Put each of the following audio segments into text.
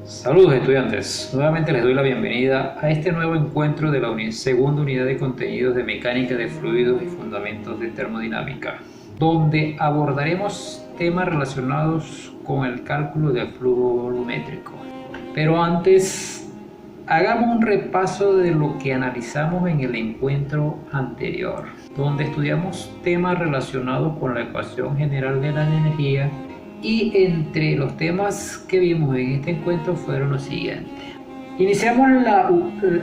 Saludos estudiantes, nuevamente les doy la bienvenida a este nuevo encuentro de la segunda unidad de contenidos de mecánica de fluidos y fundamentos de termodinámica, donde abordaremos temas relacionados con el cálculo del flujo volumétrico. Pero antes, hagamos un repaso de lo que analizamos en el encuentro anterior, donde estudiamos temas relacionados con la ecuación general de la energía. Y entre los temas que vimos en este encuentro fueron los siguientes. Iniciamos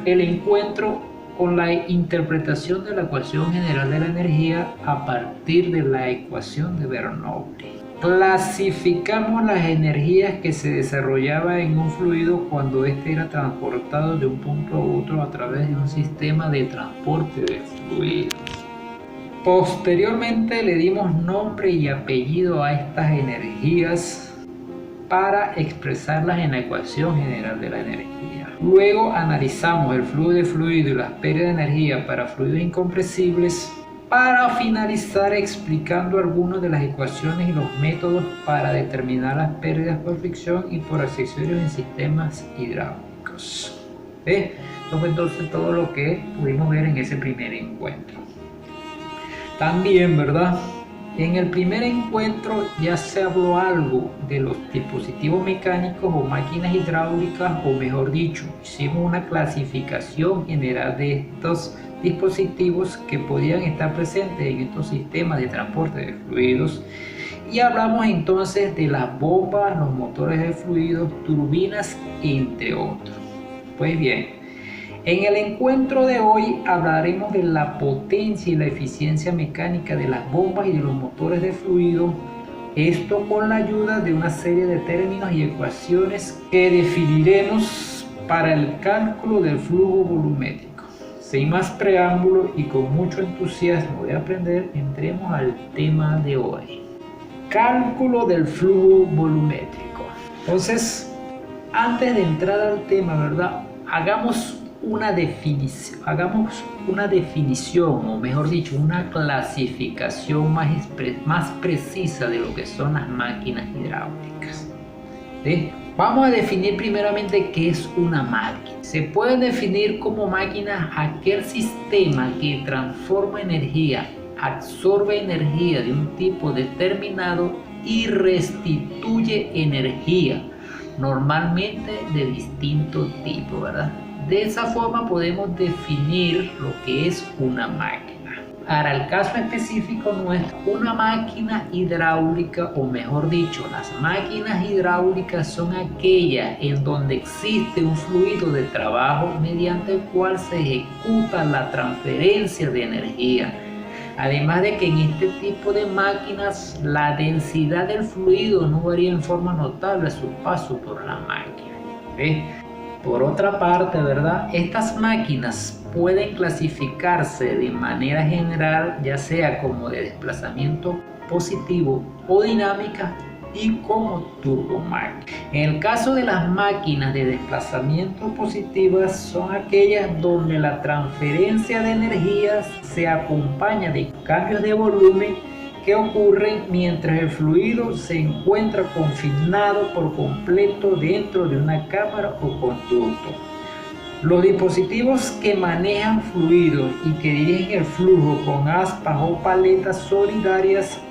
el encuentro con la interpretación de la ecuación general de la energía a partir de la ecuación de Bernoulli. Clasificamos las energías que se desarrollaban en un fluido cuando éste era transportado de un punto a otro a través de un sistema de transporte de fluidos. Posteriormente le dimos nombre y apellido a estas energías para expresarlas en la ecuación general de la energía. Luego analizamos el flujo de fluido y las pérdidas de energía para fluidos incompresibles, para finalizar explicando algunas de las ecuaciones y los métodos para determinar las pérdidas por fricción y por accesorios en sistemas hidráulicos. Eso fue entonces todo lo que pudimos ver en ese primer encuentro. También, ¿verdad? En el primer encuentro ya se habló algo de los dispositivos mecánicos o máquinas hidráulicas, o mejor dicho, hicimos una clasificación general de estos dispositivos que podían estar presentes en estos sistemas de transporte de fluidos. Y hablamos entonces de las bombas, los motores de fluidos, turbinas, entre otros. Pues bien, en el encuentro de hoy hablaremos de la potencia y la eficiencia mecánica de las bombas y de los motores de fluido, esto con la ayuda de una serie de términos y ecuaciones que definiremos para el cálculo del flujo volumétrico. Sin más preámbulo y con mucho entusiasmo de aprender, entremos al tema de hoy. Cálculo del flujo volumétrico. Entonces, antes de entrar al tema, ¿verdad? Hagamos una definición, o mejor dicho, una clasificación más precisa de lo que son las máquinas hidráulicas. ¿Sí? Vamos a definir primeramente qué es una máquina. Se puede definir como máquina aquel sistema que transforma energía, absorbe energía de un tipo determinado y restituye energía, normalmente de distinto tipo, ¿verdad? De esa forma podemos definir lo que es una máquina. Para el caso específico nuestro, una máquina hidráulica, o mejor dicho, las máquinas hidráulicas son aquellas en donde existe un fluido de trabajo mediante el cual se ejecuta la transferencia de energía. Además de que en este tipo de máquinas la densidad del fluido no varía en forma notable a su paso por la máquina. Por otra parte, ¿verdad? Estas máquinas pueden clasificarse de manera general, ya sea como de desplazamiento positivo o dinámica, y como turbomáquinas. En el caso de las máquinas de desplazamiento positivas, son aquellas donde la transferencia de energía se acompaña de cambios de volumen que ocurren mientras el fluido se encuentra confinado por completo dentro de una cámara o conducto. Los dispositivos que manejan fluidos y que dirigen el flujo con aspas o paletas solidarias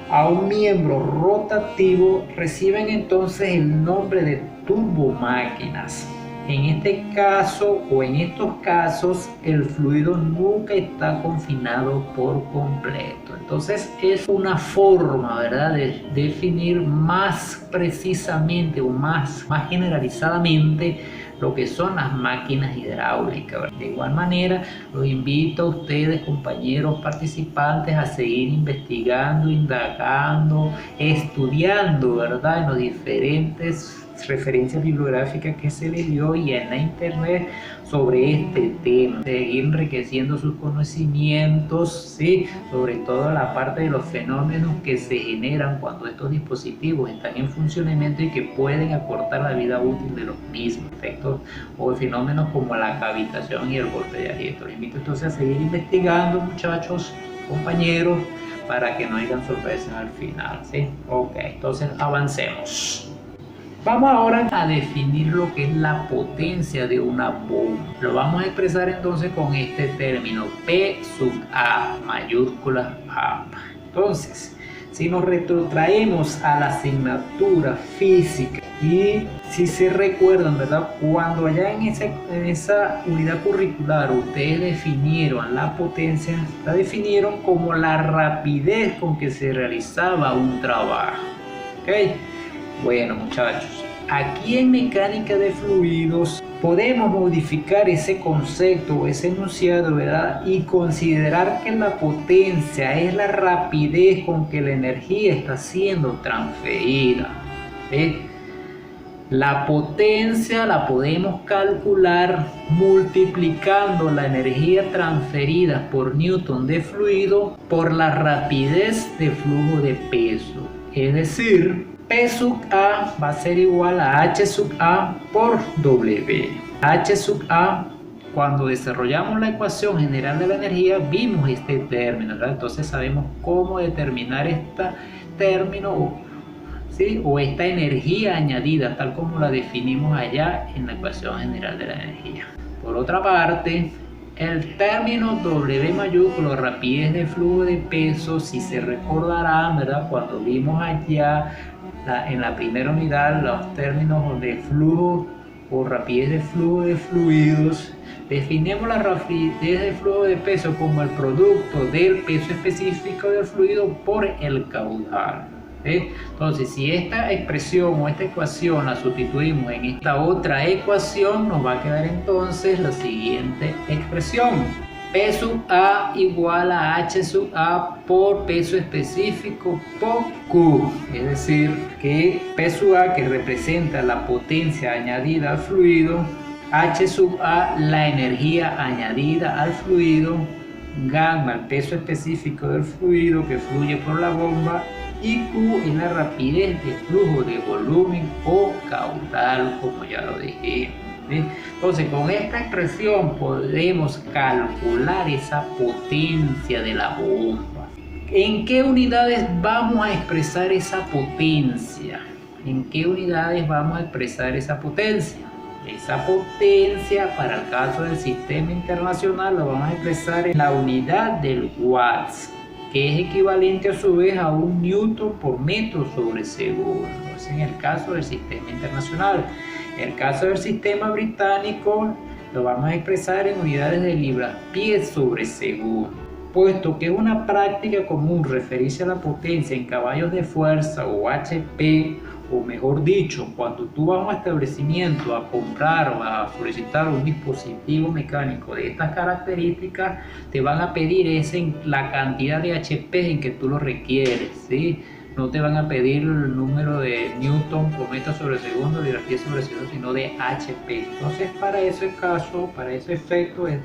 a un miembro rotativo reciben entonces el nombre de turbomáquinas. En este caso, o en estos casos, el fluido nunca está confinado por completo. Entonces es una forma, ¿verdad?, de definir más precisamente o más generalizadamente lo que son las máquinas hidráulicas, ¿verdad? De igual manera, los invito a ustedes, compañeros participantes, a seguir investigando, indagando, estudiando, ¿verdad?, en los diferentes referencias bibliográficas que se les dio y en la internet sobre este tema, seguir enriqueciendo sus conocimientos, ¿sí?, sobre todo la parte de los fenómenos que se generan cuando estos dispositivos están en funcionamiento y que pueden acortar la vida útil de los mismos, efectos o fenómenos como la cavitación y el golpe de aliento. Les invito entonces a seguir investigando, muchachos, compañeros, para que no hayan sorpresas al final, ¿sí? Ok, entonces avancemos. Vamos ahora a definir lo que es la potencia de una bomba. Lo vamos a expresar entonces con este término, P sub A, mayúscula A. Entonces, si nos retrotraemos a la asignatura física y si se recuerdan, ¿verdad? Cuando allá en esa unidad curricular ustedes definieron la potencia, la definieron como la rapidez con que se realizaba un trabajo. ¿Ok? Bueno, muchachos, aquí en mecánica de fluidos podemos modificar ese concepto o ese enunciado, ¿verdad? Y considerar que la potencia es la rapidez con que la energía está siendo transferida. La potencia la podemos calcular multiplicando la energía transferida por newton de fluido por la rapidez de flujo de peso. Es decir, P sub A va a ser igual a H sub A por W. H sub A, cuando desarrollamos la ecuación general de la energía, vimos este término, ¿verdad? Entonces sabemos cómo determinar este término, ¿sí? O esta energía añadida, tal como la definimos allá en la ecuación general de la energía. Por otra parte, el término W mayúsculo, rapidez de flujo de peso, si se recordarán, ¿verdad? Cuando vimos allá en la primera unidad los términos de flujo o rapidez de flujo de fluidos, definimos la rapidez de flujo de peso como el producto del peso específico del fluido por el caudal. Entonces, si esta expresión o esta ecuación la sustituimos en esta otra ecuación, nos va a quedar entonces la siguiente expresión: P sub A igual a H sub A por peso específico por Q. Es decir, que P sub A, que representa la potencia añadida al fluido, H sub A, la energía añadida al fluido, gamma, el peso específico del fluido que fluye por la bomba, y Q es la rapidez de flujo de volumen o caudal, como ya lo dije. Entonces, con esta expresión podemos calcular esa potencia de la bomba. ¿En qué unidades vamos a expresar esa potencia? ¿En qué unidades vamos a expresar esa potencia? Esa potencia, para el caso del sistema internacional, lo vamos a expresar en la unidad del watts, que es equivalente a su vez a un newton por metro sobre segundo. Es en el caso del sistema internacional. En el caso del sistema británico lo vamos a expresar en unidades de libras-pie sobre segundo. Puesto que es una práctica común referirse a la potencia en caballos de fuerza o HP, o mejor dicho, cuando tú vas a un establecimiento a comprar o a solicitar un dispositivo mecánico de estas características, te van a pedir la cantidad de HP en que tú lo requieres, ¿sí? No te van a pedir el número de newton por metro sobre segundo, libras-pie sobre segundo, sino de HP. Entonces, para ese caso, para ese efecto, es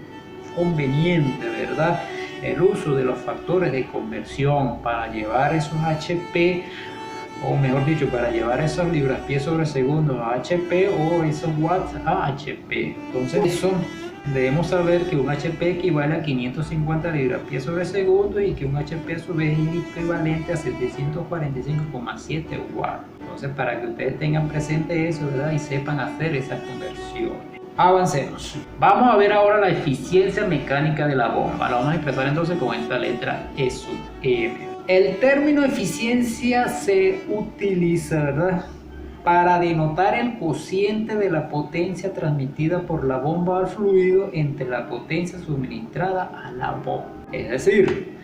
conveniente, ¿verdad?, el uso de los factores de conversión para llevar esos HP, o mejor dicho, para llevar esos libras-pie sobre segundo a HP o esos watts a HP. Entonces, eso debemos saber que un HP equivale a 550 libras-pie sobre segundo y que un HP a su vez es equivalente a 745,7 watts. Entonces, para que ustedes tengan presente eso, ¿verdad?, y sepan hacer esas conversiones. Avancemos. Vamos a ver ahora la eficiencia mecánica de la bomba. La vamos a expresar entonces con esta letra E sub M. El término eficiencia se utiliza, ¿verdad?, para denotar el cociente de la potencia transmitida por la bomba al fluido entre la potencia suministrada a la bomba. Es decir,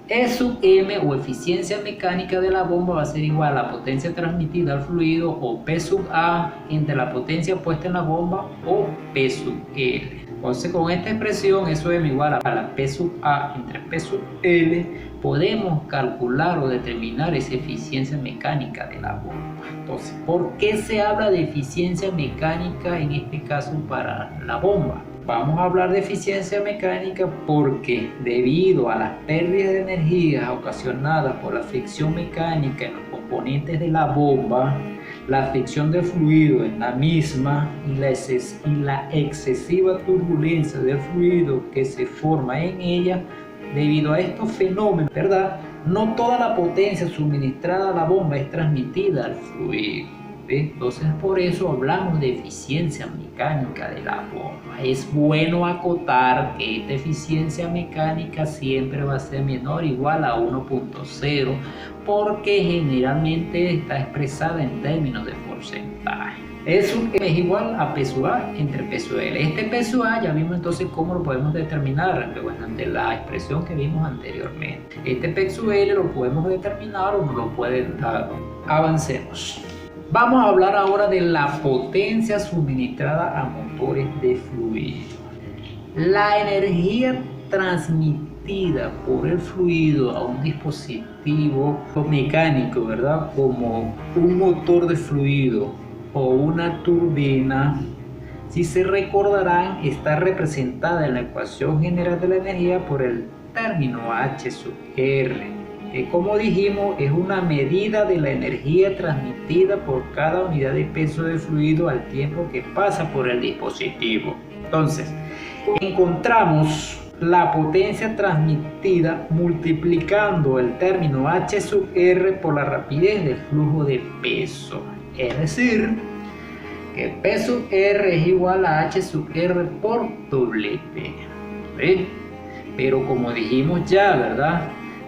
E sub M o eficiencia mecánica de la bomba va a ser igual a la potencia transmitida al fluido, o P sub A entre la potencia puesta en la bomba, o P sub L. Entonces, con esta expresión, eso es igual a la P sub A entre P sub L, podemos calcular o determinar esa eficiencia mecánica de la bomba. Entonces, ¿por qué se habla de eficiencia mecánica en este caso para la bomba? Vamos a hablar de eficiencia mecánica porque debido a las pérdidas de energía ocasionadas por la fricción mecánica en los componentes de la bomba, la fricción del fluido en la misma y la excesiva turbulencia del fluido que se forma en ella, debido a estos fenómenos, ¿verdad?, no toda la potencia suministrada a la bomba es transmitida al fluido. ¿sí? Entonces por eso hablamos de eficiencia mecánica de la bomba. Es bueno acotar que esta eficiencia mecánica siempre va a ser menor o igual a 1.0 porque generalmente está expresada en términos de porcentaje. Es igual a P sub A entre P sub L. Este P sub A ya vimos entonces cómo lo podemos determinar de la expresión que vimos anteriormente. Este P sub L lo podemos determinar o no lo pueden dar. Avancemos. Vamos a hablar ahora de la potencia suministrada a motores de fluido. La energía transmitida por el fluido a un dispositivo mecánico, ¿verdad? Como un motor de fluido o una turbina, si se recordarán, está representada en la ecuación general de la energía por el término H sub R, que como dijimos es una medida de la energía transmitida por cada unidad de peso de fluido al tiempo que pasa por el dispositivo. Entonces, encontramos la potencia transmitida multiplicando el término H sub R por la rapidez del flujo de peso. Es decir, que P sub R es igual a H sub R por doble P. ¿Sí? Pero como dijimos ya, ¿verdad?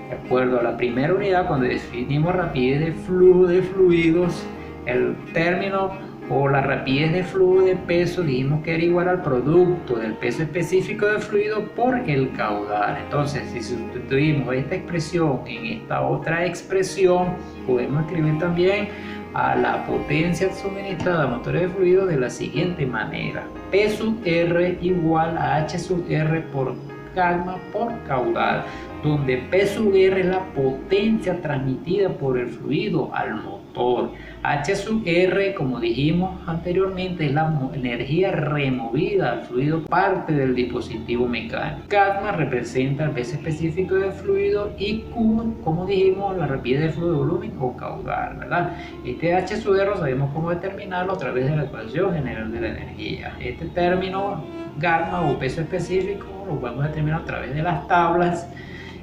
De acuerdo a la primera unidad, cuando definimos rapidez de flujo de fluidos, el término o la rapidez de flujo de peso dijimos que era igual al producto del peso específico del fluido por el caudal. Entonces, si sustituimos esta expresión en esta otra expresión, podemos escribir también a la potencia suministrada a motores de fluido de la siguiente manera: P sub R igual a H sub R por gamma por caudal, donde P sub R es la potencia transmitida por el fluido al motor. H sub R, como dijimos anteriormente, es la energía removida al fluido, parte del dispositivo mecánico. Gamma representa el peso específico del fluido y Q, como dijimos, la rapidez del fluido de volumen o caudal, ¿verdad? Este H sub R sabemos cómo determinarlo a través de la ecuación general de la energía. Este término gamma o peso específico lo podemos determinar a través de las tablas,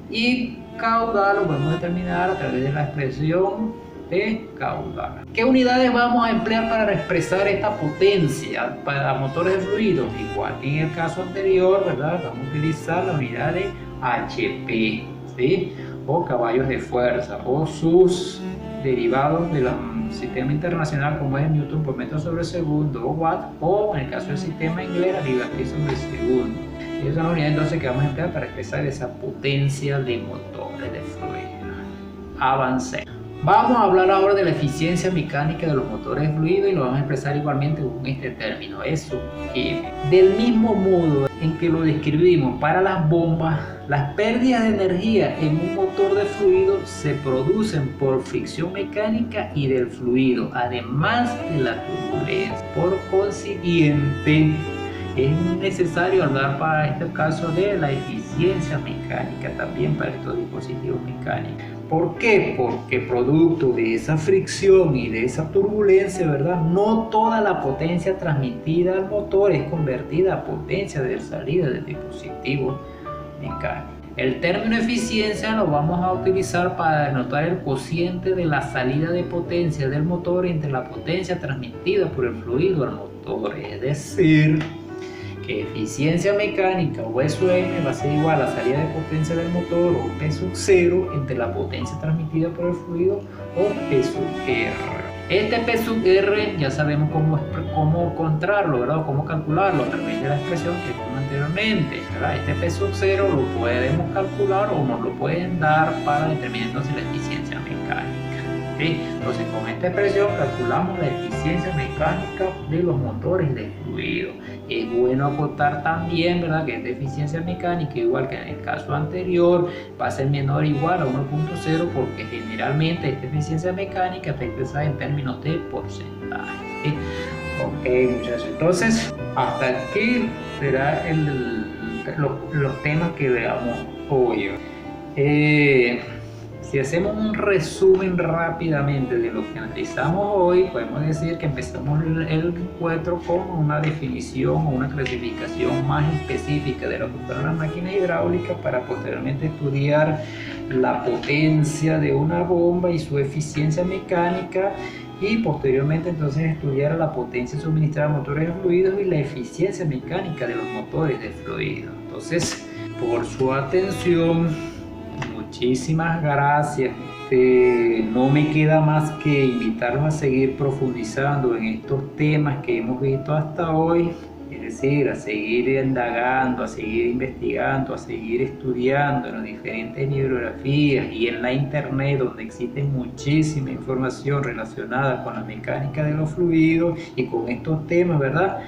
y caudal lo podemos determinar a través de la expresión de caudal. ¿Qué unidades vamos a emplear para expresar esta potencia para motores de fluidos? Igual que en el caso anterior, ¿verdad? Vamos a utilizar la unidad de HP, ¿sí? O caballos de fuerza, o sus derivados del sistema internacional como es Newton por metro sobre segundo, o watt, o en el caso del sistema inglés, Liberty sobre segundo. Y esas son las unidades entonces que vamos a emplear para expresar esa potencia de motores de fluido. Avancemos. Vamos a hablar ahora de la eficiencia mecánica de los motores de fluido y lo vamos a expresar igualmente con este término, eso que del mismo modo en que lo describimos para las bombas, las pérdidas de energía en un motor de fluido se producen por fricción mecánica y del fluido, además de la turbulencia. Por consiguiente, es necesario hablar para este caso de la eficiencia mecánica también para estos dispositivos mecánicos. ¿Por qué? Porque producto de esa fricción y de esa turbulencia, ¿verdad? No toda la potencia transmitida al motor es convertida a potencia de salida del dispositivo mecánico. El término eficiencia lo vamos a utilizar para denotar el cociente de la salida de potencia del motor entre la potencia transmitida por el fluido al motor, es decir, que eficiencia mecánica o E sub M va a ser igual a la salida de potencia del motor o P sub 0 entre la potencia transmitida por el fluido o P sub R. Este P sub R ya sabemos cómo encontrarlo, ¿verdad? Cómo calcularlo a través de la expresión que vimos anteriormente, ¿verdad? Este P sub 0 lo podemos calcular o nos lo pueden dar para determinar entonces la eficiencia mecánica. ¿Sí? Entonces con esta expresión calculamos la eficiencia mecánica de los motores de fluido. Es bueno acotar también, ¿verdad?, que esta eficiencia mecánica, igual que en el caso anterior, va a ser menor o igual a 1.0 porque generalmente esta eficiencia mecánica está expresada en términos de porcentaje. ¿Sí? Ok, muchachos, entonces hasta aquí serán los temas que veamos hoy. Si hacemos un resumen rápidamente de lo que analizamos hoy, podemos decir que empezamos el encuentro con una definición o una clasificación más específica de lo que fueron las máquinas hidráulicas para posteriormente estudiar la potencia de una bomba y su eficiencia mecánica y posteriormente entonces estudiar la potencia suministrada a motores de fluidos y la eficiencia mecánica de los motores de fluidos. Entonces, por su atención, muchísimas gracias. No me queda más que invitarlos a seguir profundizando en estos temas que hemos visto hasta hoy, es decir, a seguir indagando, a seguir investigando, a seguir estudiando en las diferentes bibliografías y en la internet, donde existe muchísima información relacionada con la mecánica de los fluidos y con estos temas, ¿verdad?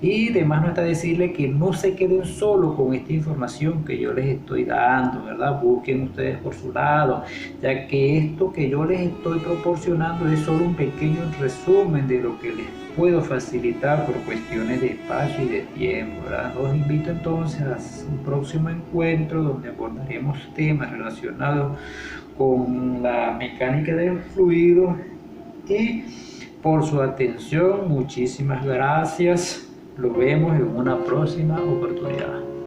Y además no está decirle que no se queden solo con esta información que yo les estoy dando, ¿verdad? Busquen ustedes por su lado, ya que esto que yo les estoy proporcionando es solo un pequeño resumen de lo que les puedo facilitar por cuestiones de espacio y de tiempo, ¿verdad? Los invito entonces a un próximo encuentro donde abordaremos temas relacionados con la mecánica del fluido, y por su atención, muchísimas gracias. Lo vemos en una próxima oportunidad.